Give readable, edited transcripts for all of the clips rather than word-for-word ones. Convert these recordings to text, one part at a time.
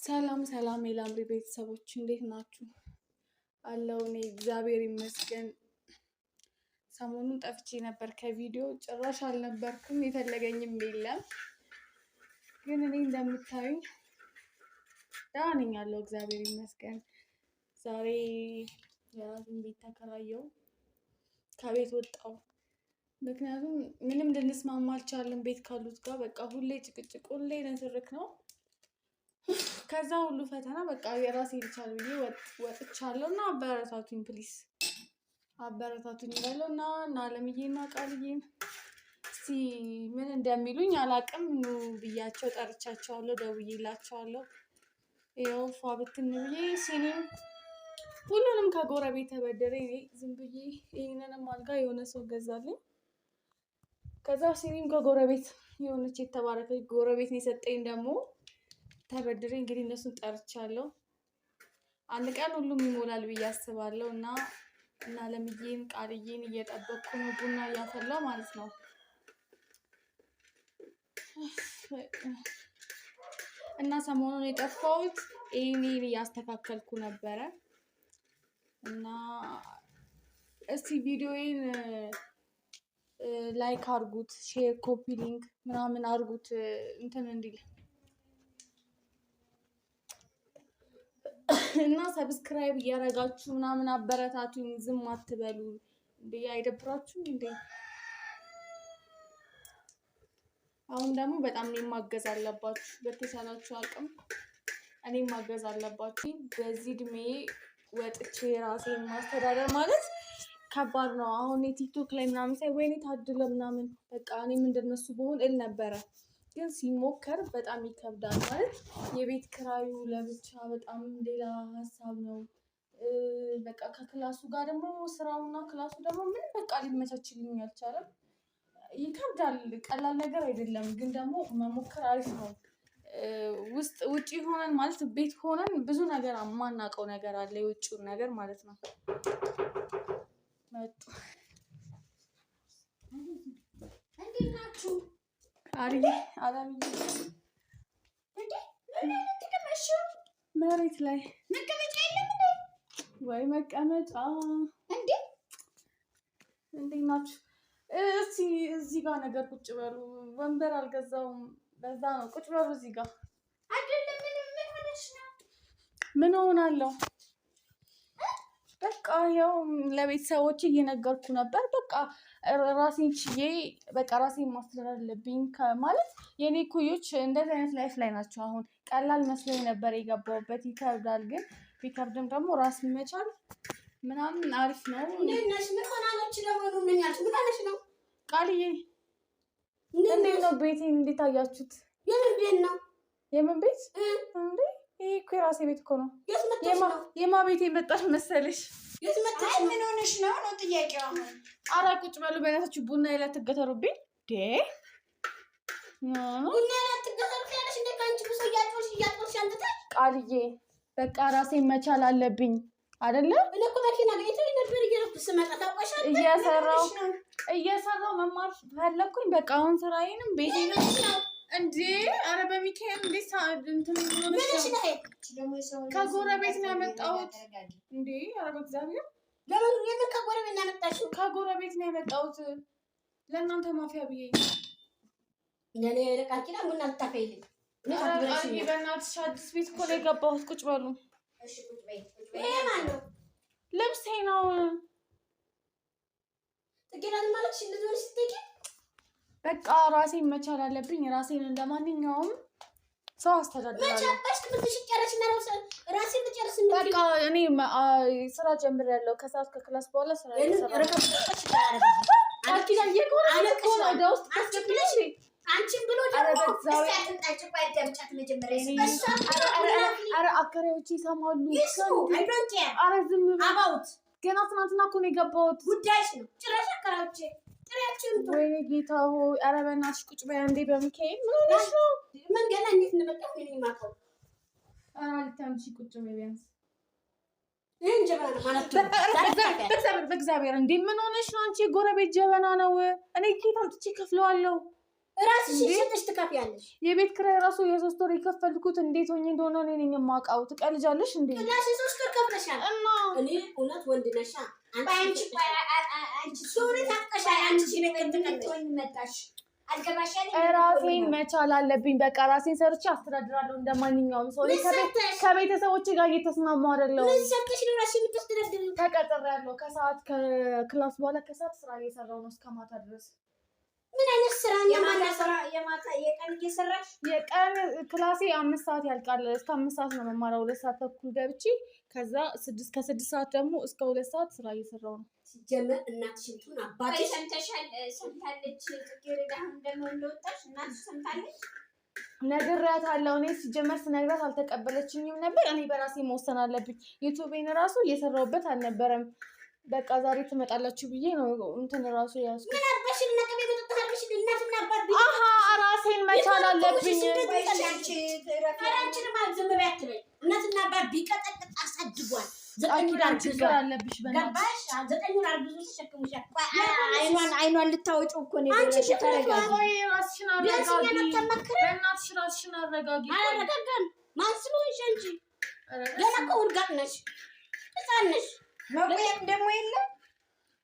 ሰላም ሰላም የላምሪ ቤተሰቦች እንዴት ናችሁ? አለው እኔ እግዚአብሔር ይመስገን። ሰሞኑን ጠፍቼ ነበር ከቪዲዮ ጭራሽ አልነበርኩም፣ የፈለገኝም የለም። ግን እኔ እንደምታዩኝ ደህና ነኝ አለው እግዚአብሔር ይመስገን። ዛሬ የራሴን ቤት ተከራየው ከቤት ወጣው። ምክንያቱም ምንም ልንስማማ አልቻለም ቤት ካሉት ጋር። በቃ ሁሌ ጭቅጭቅ፣ ሁሌ ንትርክ ነው። ከዛ ሁሉ ፈተና በቃ የራሴ ልቻል ብዬ ወጥቻለሁ እና አበረታቱኝ ፕሊስ አበረታቱኝ እላለሁ እና አለምዬና ቃልዬም እስቲ ምን እንደሚሉኝ አላቅም። ኑ ብያቸው ጠርቻቸዋለሁ፣ ደውዬላቸዋለሁ። ይኸው ፏ ብትን ብዬ ሲኒም ሁሉንም ከጎረቤት ተበደረ። ዝም ብዬ ይህንንም አልጋ የሆነ ሰው ገዛልኝ። ከዛ ሲኒም ከጎረቤት የሆነች የተባረከች ጎረቤት ነው የሰጠኝ ደግሞ ተበድሬ። እንግዲህ እነሱን ጠርቻለሁ። አንድ ቀን ሁሉም ይሞላል ብዬ አስባለሁ እና አለምዬን ቃልዬን እየጠበቅኩ ነው፣ ቡና እያፈላሁ ማለት ነው። እና ሰሞኑን የጠፋሁት ይሄን እያስተካከልኩ ነበረ እና እስቲ ቪዲዮዬን ላይክ አድርጉት፣ ሼር፣ ኮፒ ሊንክ ምናምን አድርጉት እንትን እንዲል እና ሰብስክራይብ እያደረጋችሁ ምናምን አበረታቱኝ። ዝም አትበሉ እንዴ! አይደብራችሁም እንዴ? አሁን ደግሞ በጣም እኔን ማገዝ አለባችሁ። በተቻላችሁ አቅም እኔን ማገዝ አለባችሁ። በዚህ እድሜ ወጥቼ ራሴን ማስተዳደር ማለት ከባድ ነው። አሁን የቲክቶክ ላይ ምናምን ሳይ ወይኔ ታድለ ምናምን በቃ እኔም እንደነሱ ብሆን እል ነበረ። ግን ሲሞከር በጣም ይከብዳል። ማለት የቤት ክራዩ ለብቻ በጣም ሌላ ሀሳብ ነው። በቃ ከክላሱ ጋር ደግሞ ስራውና ክላሱ ደግሞ ምን በቃ ሊመቻችልኝ አልቻለም። ይከብዳል። ቀላል ነገር አይደለም። ግን ደግሞ መሞከር አሪፍ ነው። ውጪ ሆነን ማለት ቤት ሆነን ብዙ ነገር የማናውቀው ነገር አለ፣ የውጭውን ነገር ማለት ነው። መጡ እንዴት ናችሁ? አሪፍ አለምዬ መሬት ላይ መቀመጫ የለም እንዴ? ወይ መቀመጫ እንዴ! እንዴት ናችሁ? እስቲ እዚህ ጋር ነገር ቁጭ በሉ። ወንበር አልገዛውም፣ በዛ ነው። ቁጭ በሉ እዚህ ጋር አይደለም። ምን ሆነሽ ነው? ምን ሆናለሁ? በቃ ያው ለቤተሰቦቼ እየነገርኩ ነበር። በቃ ራሴን ችዬ በቃ ራሴን ማስተዳደር አለብኝ ማለት የኔ ኩዮች እንደዚህ አይነት ላይፍ ላይ ናቸው። አሁን ቀላል መስሎኝ ነበር የገባሁበት። ይከብዳል። ግን ቢከብድም ደግሞ ራስ መቻል ምናምን አሪፍ ነው። ነሽ ምን ሆናለች ደግሞ ምን ያልሽ ምን አለሽ ነው? ቃልዬ እንዴት ነው ቤቴን እንዴት አያችሁት? የምን ቤት ነው? የምን ቤት እንዴ? ይሄ እኮ የራሴ ቤት እኮ ነው። የማ ቤት መጣሽ መሰለሽ? ምን ሆነሽ ነው ነው ጥያቄው? ኧረ ቁጭ በሉ በእናታችሁ። ቡና ላይ ትገተሩብኝ ዴ ቡና ላይ ትገተሩ ያለሽ እንደ ካንቺ ብሶ እያጦሽ አንተታሽ። ቃልዬ በቃ ራሴን መቻል አለብኝ አይደለ? እኮ መኪና ጋር ነበር እየረኩስ ስመጣ ታውቀሻል። እየሰራው መማር ፈለኩኝ። በቃ አሁን ስራዬንም ቤቴንም እንዴ! ኧረ በሚካኤል እንዴት እንትን ሆነሽ ነው? ከጎረቤት ነው ያመጣሁት እንዴ! ኧረ በእግዚአብሔር ለምን ከጎረቤት ነው ያመጣሽው? ከጎረቤት ነው ያመጣሁት ለእናንተ ማፊያ ብዬ ለኔ ለቃቂና ምን አልታፈይልኝ። በእናትሽ አዲስ ቤት እኮ ነው የገባሁት። ቁጭ በሉ እሺ። ቁጭ በይ። ይሄ ማን ነው? ልብሴ ነው። ጥቂራን ማለት እንደዚህ ስትይ በቃ ራሴን መቻል አለብኝ። ራሴን እንደማንኛውም ሰው አስተዳድራለሁ። በቃ እኔ ስራ ጀምሬያለሁ። ከሰዓት ከክላስ በኋላ ስራ አከራዮቼ ይሰማሉ። ኧረ ዝም በይ። ገና ትናንትና እኮ ነው የገባሁት። ጉዳይሽ ነው ጭራሽ አከራዮቼ። ወይኔ ጌታ ሆይ! ኧረ በእናትሽ ቁጭ በይ አንዴ። በሚካኤል ምን ሆነሽ ነው? ምን ገና እንዴት እንደመጣሁ እኔ የማውቀው። ኧረ አልተምሽ ቁጭ በይ ቢያንስ። ይሄን ጀበና ማለት ነው። በእግዚአብሔር እንዴ ምን ሆነሽ ነው አንቺ? የጎረቤት ጀበና ነው። እኔ ጌታ አምጥቼ ከፍለዋለሁ። ራስሽ ሸጠሽ ትከፍያለሽ። የቤት ኪራይ ራሱ የ3 ወር የከፈልኩት እንዴት ሆኜ እንደሆነ እኔ ነኝ የማውቀው። ትቀልጃለሽ እንዴ? ክላስ 3 ወር ከፍለሻል እና እኔ እውነት ወንድ ነሻ አንቺ ሱሪ ታጥቀሻል። አንቺ ለከንተኝ መጣሽ አልገባሻል። ራሴን መቻል አለብኝ። በቃ ራሴን ሰርቼ አስተዳድራለሁ እንደማንኛውም ሰው። ከቤተሰቦቼ ጋር እየተስማማሁ አይደለሁ። ምን ሰርተሽ ነው ራስሽን የምታስተዳድሪው? ተቀጥሬያለሁ። ከሰዓት ከክላስ በኋላ ከሰዓት ስራ እየሰራሁ ነው እስከ ማታ ድረስ። ምን አይነት ስራ? የማታ የቀን እየሰራሽ? የቀን ክላሴ 5 ሰዓት ያልቃል። እስከ 5 ሰዓት ነው መማራው። 2 ሰዓት ተኩል ገብቼ ከዛ ከ6 ሰዓት ደግሞ እስከ 2 ሰዓት ስራ እየሰራሁ ነው። ሲጀመር እናትሽን ቱን አባትሽ ሰምተሻል? ሰምታለች። ጽጌረዳ አሁን ደግሞ እንደወጣሽ እናትሽ ሰምታለች። ነግሬያታለሁ። እኔ ሲጀመር ስነግራት አልተቀበለችኝም ነበር። እኔ በራሴ መወሰን አለብኝ። ዩቲዩቤን ራሱ እየሰራሁበት አልነበረም። በቃ ዛሬ ትመጣላችሁ ብዬ ነው እንትን ራሱ ያዝኩት። ምን አባሽን ነቀቤ ተጣጣልሽ? እናትና አባት አሃ ራሴን መቻል አለብኝ። አንቺን ማለት ዝም በይ አትበይ። እናትና አባት ቢቀጠቅጥ አሳድጓል። 9 ወር ችግር አለብሽ። ገባሽ? 9 ወር አርግዞ ተሸክሙሻል። አይኗን ልታወጪው እኮ ነው። አንቺ ተረጋጊ። ራስሽን አረጋጊ። በእናትሽ ራስሽን አረጋጊ። አላረጋጋም። ማን ስለሆንሽ አንቺ? ገና እኮ ውርጋጥ ነሽ፣ ህፃን ነሽ። መቆየም ደግሞ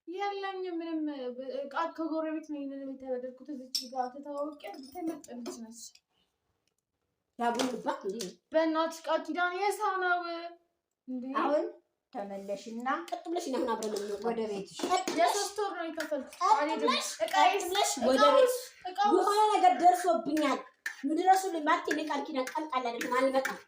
የለኝም ምንም። ቃል ከጎረቤት ነው የተበደርኩት። እዚህ ጋር ተታወቂ ተመጣ ልጅ ነች። ያቡንባት እንዴ? በእናትሽ ቃል ኪዳን የሰው ነው እንዴ? አሁን ተመለሽና ቀጥ ብለሽ ነው አብረን ነው ወደ ቤትሽ። የ3 ወር ነው የከፈልኩት። ቀጥለሽ ወደ ቤት። የሆነ ነገር ደርሶብኛል። ምድረሱ ለማት ቃል ኪዳን ቀልቃል አይደለም። አልመጣም።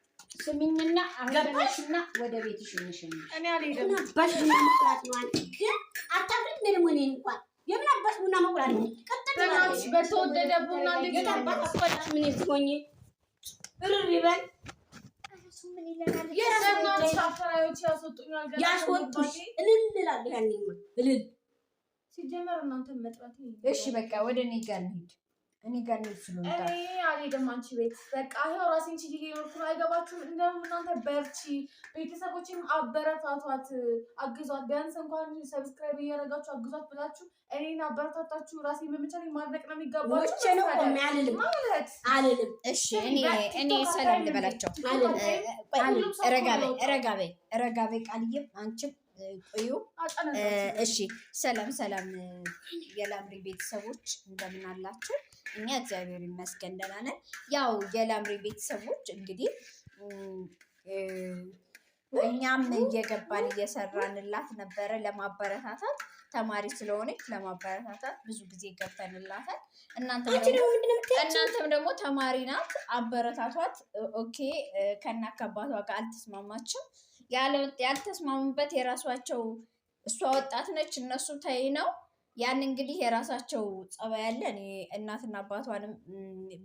ስሚኝና አገባሽና ወደ ቤትሽ እንሽኝ። እኔ አልሄድም። አባሽ ቡና መቁላት ነው አንቺ ግን አታፍሪም። ደግሞ እኔ እንኳን የምን አባሽ ቡና መቁላት ነው? በእናትሽ በተወደደ ቡና ልጅ አባሽ አባሽ ምን ይሆኝ እርር ይበል። ምን ይለናል? የሰናት አፈራዮች ያስወጡኛል። ገና ያስወጡሽ እልል እላለሁ። ያኔማ እልል ሲጀመር እናንተ መጥራት። እሺ በቃ ወደ እኔ ጋር እንሂድ። እኔ ጋር ነው ስለምታ እኔ አልሄድም አንቺ ቤት። በቃ ይሄው ራሴን ችዬ እየኖርኩ ነው። አይገባችሁም? እንደውም እናንተ በርቺ፣ ቤተሰቦችም አበረታቷት፣ አግዟት። ቢያንስ እንኳን ሰብስክራይብ እያደረጋችሁ አግዟት ብላችሁ እኔን አበረታታችሁ። ራሴን በመቻል ማድረግ ነው የሚገባችሁ። ወጭ ነው ቆም ያልልም ማለት አልልም። እሺ እኔ ሰላም ልበላቸው። ረጋቤ ቃልዬ አንቺም ቆዩ። እሺ ሰላም የላምሪ ቤተሰቦች እንደምን አላችሁ? እኛ እግዚአብሔር ይመስገን ደህና ነን። ያው የላምሪ ቤተሰቦች እንግዲህ እኛም እየገባን እየሰራንላት ነበረ ለማበረታታት። ተማሪ ስለሆነች ለማበረታታት ብዙ ጊዜ ገብተንላታል። እናንተም ደግሞ ተማሪ ናት፣ አበረታቷት። ኦኬ ከናካባቷ ጋር አልተስማማችም። ያልተስማሙበት የራሷቸው፣ እሷ ወጣት ነች፣ እነሱ ተይ ነው። ያን እንግዲህ የራሳቸው ጸባይ ያለ። እኔ እናትና አባቷንም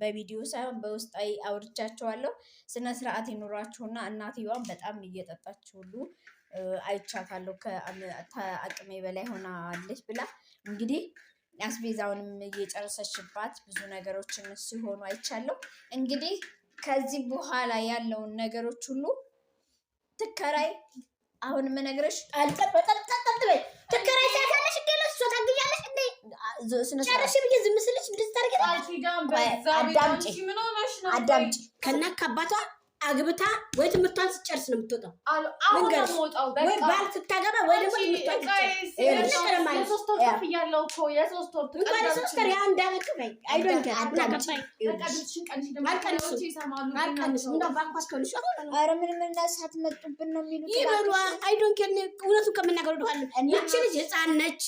በቪዲዮ ሳይሆን በውስጣዊ አውርቻቸዋለሁ። ስነ ስርዓት ይኑራችሁና እናትየዋን በጣም እየጠጣች ሁሉ አይቻታለሁ። ከአቅሜ በላይ ሆናለች ብላ እንግዲህ አስቤዛውንም እየጨረሰችባት ብዙ ነገሮችን ሲሆኑ አይቻለሁ። እንግዲህ ከዚህ በኋላ ያለውን ነገሮች ሁሉ ትከራይ። አሁን የምነግርሽ አልጠበጠበጠበይ ትከራይ ሳይታለሽ እንደለሽ ታግያለሽ እንዴ? ጨረሽ ብዬ ዝም ስልሽ እንደዚህ ታርገሽ አዳምጪ። ከናካባቷ አግብታ ወይ ትምህርቷን ስጨርስ ነው የምትወጣው። ወይ ባል ስታገባ ወይ ደግሞ ሳትመጡብን ነው የሚሉት። እውነቱን ከምናገር ወደኋላ ይቺ ልጅ ህፃን ነች።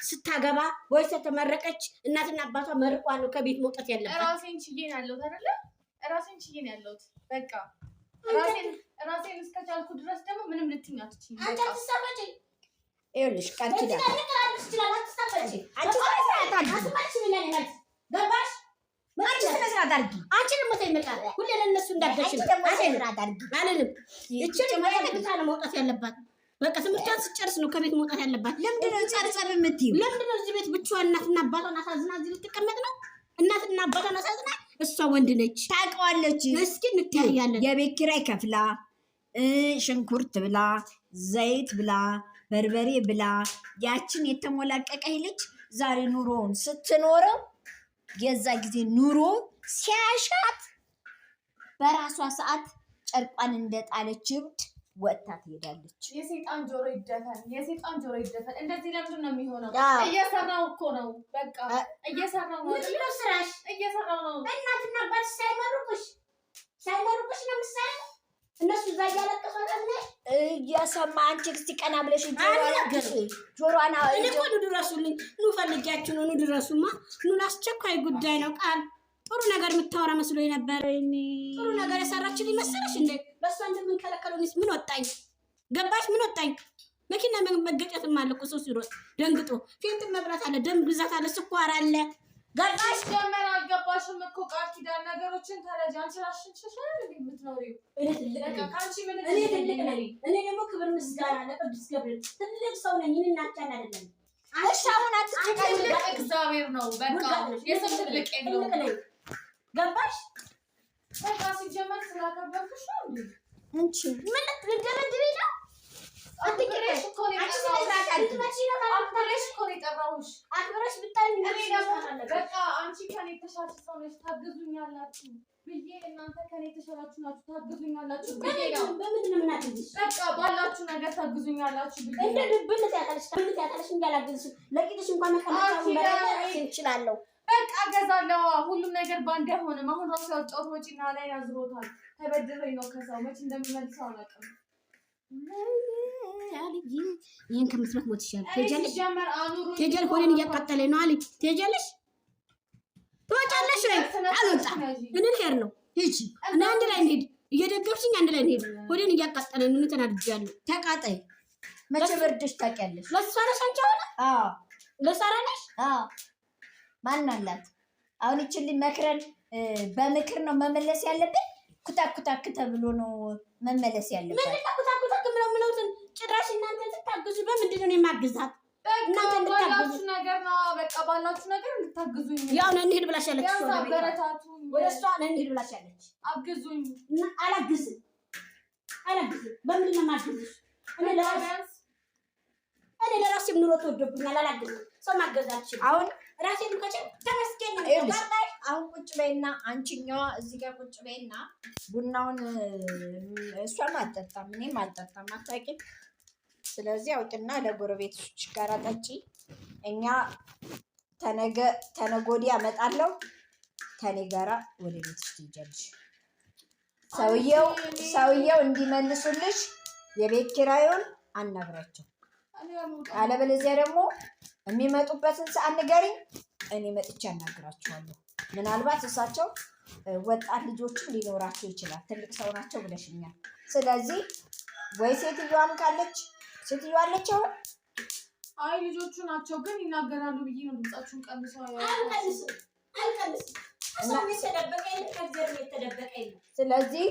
ስታገባ ወይ ተመረቀች እናትና አባቷ መርቋ ነው ከቤት መውጣት ያለባት። ራሴን ችዬ ነው ያለሁት አይደለ? ራሴን ችዬ ነው ያለሁት። በቃ ራሴን እስከቻልኩ ድረስ ደግሞ ምንም ልትይኝ አትችይም። አንቺ አትሳፈጪ። ይኸውልሽ ቃል ኪዳን አንቺ ደግሞ ተይመጣ ሁሌ ለእነሱ እንዳደርሽ መውጣት ያለባት። በቃ ትምህርቷን ስጨርስ ነው ከቤት መውጣት ያለባት። ለምንድን ነው ጨርሰን የምትይው? ለምንድን ነው እዚህ ቤት ብቻዋን እናትና አባቷን አሳዝና እዚህ ልትቀመጥ ነው? እናትና አባቷን አሳዝና እሷ ወንድ ነች ታውቀዋለች። እስኪ እንተያያለን። የቤት ኪራይ ከፍላ ሽንኩርት ብላ ዘይት ብላ በርበሬ ብላ ያችን የተሞላቀቀ ልጅ ዛሬ ኑሮውን ስትኖረው የዛ ጊዜ ኑሮ ሲያሻት በራሷ ሰዓት ጨርቋን እንደጣለች እብድ ወጥታ ትሄዳለች። የሰይጣን ጆሮ ይደፈን፣ የሰይጣን ጆሮ ይደፈን። እንደዚህ ለምንድን ነው የሚሆነው? እየሰራው እኮ ነው። በቃ እየሰራው ነው። ምንድን ነው ስራሽ? እየሰራው ነው። እናትና አባት ሳይመሩቅሽ ነው ምሳሌ። እነሱ እዛ እያለቀሱ አይደል? እየሰማ አንቺ እስቲ ቀና ብለሽ ጆሮዋን እኔ እኮ ኑ ድረሱልኝ፣ ኑ ፈልጊያችሁ ነው። ኑ ድረሱማ፣ ኑ አስቸኳይ ጉዳይ ነው። ቃል ጥሩ ነገር የምታወራ መስሎኝ ነበር። ጥሩ ነገር የሰራችልኝ መሰለሽ እንዴ? በእሷ እንደምንከለከለውስ ምን ወጣኝ? ገባሽ? ምን ወጣኝ? መኪና መገጨትም አለ እኮ ሰው ሲሮጥ ደንግጦ፣ ፊንት መብራት አለ፣ ደም ብዛት አለ፣ ስኳር አለ። ገባሽ? ጀመር አልገባሽም እኮ ቃል ኪዳን ነገሮችን ተረጃ። አንቺ ራስሽን ሸሻል የምትኖሪው እኔ ደግሞ ክብር ምስጋና ለቅዱስ ገብርኤል ትልቅ ሰው ነኝ። እናቻን አይደለም አሁን ትልቅ እግዚአብሔር ነው። በቃ የሰው ትልቅ የለውም። ገባሽ? በቃ ሲጀመር ስላከበርኩሽ ነው እንዴ? አንቺ ምን ልትደረድሪ ነው? አክብረሽ እኮ ነው የጠራሁሽ። አክብረሽ ብታይ በቃ አንቺ ከኔ የተሻለሽ ሰው ነሽ፣ ታግዙኛላችሁ ብዬ እናንተ ከኔ የተሻላችሁ ናችሁ፣ ታግዙኛላችሁ ብዬ ነው። በምንድን ነው የምናግዝሽ? በቃ ባላችሁ ነገር ታግዙኛላችሁ ብዬ እንደ ድብልት ያታለሽ እንዳላግዝሽ ለቂጥሽ እንኳን መቀመጫውን በላይ እንችላለሁ። በቃ እገዛለሁ። ሁሉም ነገር ባንድ አይሆንም። አሁን ራሱ ያወጣሁት ወጪና ላይ ያዝሮታል። ተበድረኝ ነው ከሰው መች እንደምመልሰው አላውቅም። ይሄን ከምትመት ሞት ይሻላል። ትሄጃለሽ? ሆዴን እያቃጠለኝ ነው። አሊ ትሄጃለሽ? ትወጫለሽ ወይ? አልወጣም። ምን ልሄድ ነው? ሂጂ እና አንድ ላይ እንሂድ። እየደገፍሽኝ አንድ ላይ እንሂድ። ሆዴን እያቃጠለኝ ነው። ተናድጃለሁ። ተቃጠይ። መቼ በርደሽ ታውቂያለሽ? ለእሷ ነሽ አንቺ? አዎ ለሳራ ነሽ? አዎ ማን አላት? አሁን ይችልኝ መክረን በምክር ነው መመለስ ያለብን። ኩታኩታክ ተብሎ ነው መመለስ ያለበት። ምን ኩታኩታክ ምለውትን ጭራሽ እናንተ እንድታግዙ በምንድን ነው የማግዛት? እናንተ እንድታግዙ ነገር ነው። በቃ ባላችሁ ነገር እንድታግዙኝ። ያው ነው እንሂድ ብላሻለች። አበረታቱኝ። ወደ እሷ ነው እንሂድ ብላሻለች። አግዙኝ። አላግዝም። በምንድን ነው የማግዝሽ? እኔ ለራሴም ኑሮ ተወዶብኛል። አላግዝም። ሰው ማገዝ አልችልም። አሁን ራሴን ከጨ ተመስገን ነው። አሁን ቁጭ በይና አንቺኛዋ እዚህ ጋር ቁጭ በይና ቡናውን እሷም አልጠጣም እኔም አልጠጣም፣ አታውቂም። ስለዚህ አውጭና ለጎረቤቶች ጋር ጠጪ። እኛ ተነገ ወዲያ እመጣለሁ። ከኔ ጋራ ወደ ቤትሽ ትሄጃለሽ። ሰውየው እንዲመልሱልሽ የቤት ኪራዩን አናግራቸው። አለበለዚያ ደግሞ የሚመጡበትን ሰዓት ንገሪኝ፣ እኔ መጥቼ አናግራቸዋለሁ። ምናልባት እሳቸው ወጣት ልጆችም ሊኖራቸው ይችላል፣ ትልቅ ሰው ናቸው ብለሽኛል። ስለዚህ ወይ ሴትዮዋም ካለች ሴትዮዋ አለች። አይ ልጆቹ ናቸው ግን ይናገራሉ ብዬ ነው ድምጻችሁን ቀንሰው። ስለዚህ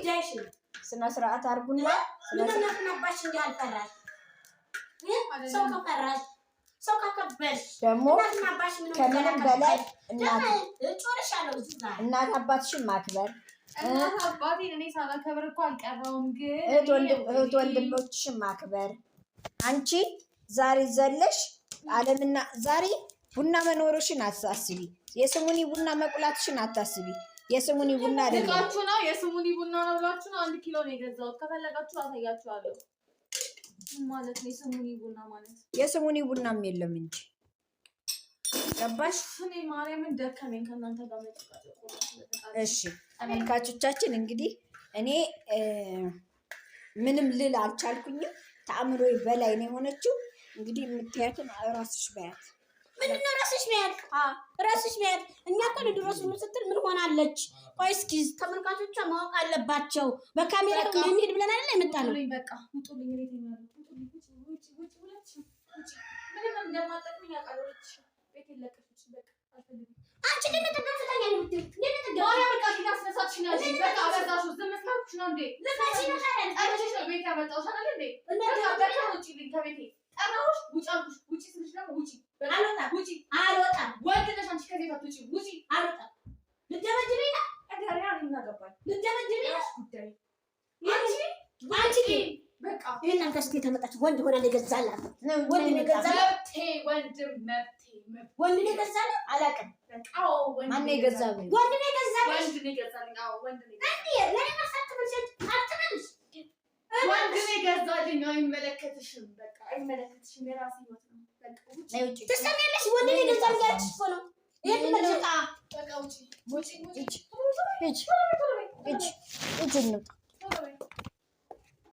ስነ ስርዓት አድርጉና ሰው ካከበርሽ ደግሞ ከምንም በላይ እናት አባትሽን ማክበር። እናት አባቴን እኔ ሳላከብር እኮ አልቀረውም፣ ግን እህት ወንድሞችሽን ማክበር። አንቺ ዛሬ ዘለሽ አለምና ዛሬ ቡና መኖርሽን አታስቢ። የስሙኒ ቡና መቁላትሽን አታስቢ። የስሙኒ ቡና አይደለም ነው። የስሙኒ ቡና ነው ብላችሁ ነው 1 ኪሎ ነው የገዛሁት። ከፈለጋችሁ አሳያችኋለሁ ማለት ነው። የስሙኒ ቡና ማለት የስሙኒ ቡናም የለም እንጂ ገባሽ? እኔ ማርያምን ደከመኝ ከእናንተ ጋር መጥቃለሁ። እሺ ተመልካቾቻችን እንግዲህ እኔ ምንም ልል አልቻልኩኝም። ተአምሮዬ በላይ ነው የሆነችው። እንግዲህ የምታያትን ራስሽ በያት። ምንድን ነው ራስሽ በያት? ራስሽ በያት። እኛ እኮ ልድረሱ ስትል ምን ሆናለች? ቆይ እስኪ ተመልካቾቿ ማወቅ አለባቸው። በካሜራ እንሂድ ብለን አይደል የመጣነው? በቃ ውጡልኝ። ምንም እንደማጠቅም ያውቃለሁ። ቤት የለቀች በቃ አልፈልግም። አንቺ ግን ተጋፍተኛ ነው ማርያም በቃ ሲያስነሳች ነው። በቃ አበዛሽ። ዝም መስላች ነው እንዴ? ለማሽ ነው ታዲያ አንቺ ነው ቤት ያመጣሁሽ አይደል እንዴ? በቃ ውጪልኝ ከቤቴ። ጠራሁሽ፣ ውጪ አልኩሽ። ውጪ ስልሽ ደግሞ ውጪ። አልወጣም። ውጪ። አልወጣም። ወንድ ነሽ አንቺ ከቤት አትውጪ። ውጪ። አልወጣም። ልትደበድበኝ ነው? ታዲያ ምን አገባኝ? ልትደበድበኝ ነው? ጉዳይ አንቺ በቃ ይሄን አንተስ የተመጣች ወንድ ሆና ለገዛላት ወንድ ለገዛላት ወንድ ለገዛላት አላውቅም። ማን የገዛልኝ? ወንድ ለገዛላት ወንድ ለገዛልኝ አይመለከትሽም። በቃ አይመለከትሽም። የራሴ ህይወት ነው። በቃ ትሰሚያለሽ? ወንድ ለገዛልኝ ያልኩሽ እኮ ነው። ይሄን በቃ ውጪ ውጪ ውጪ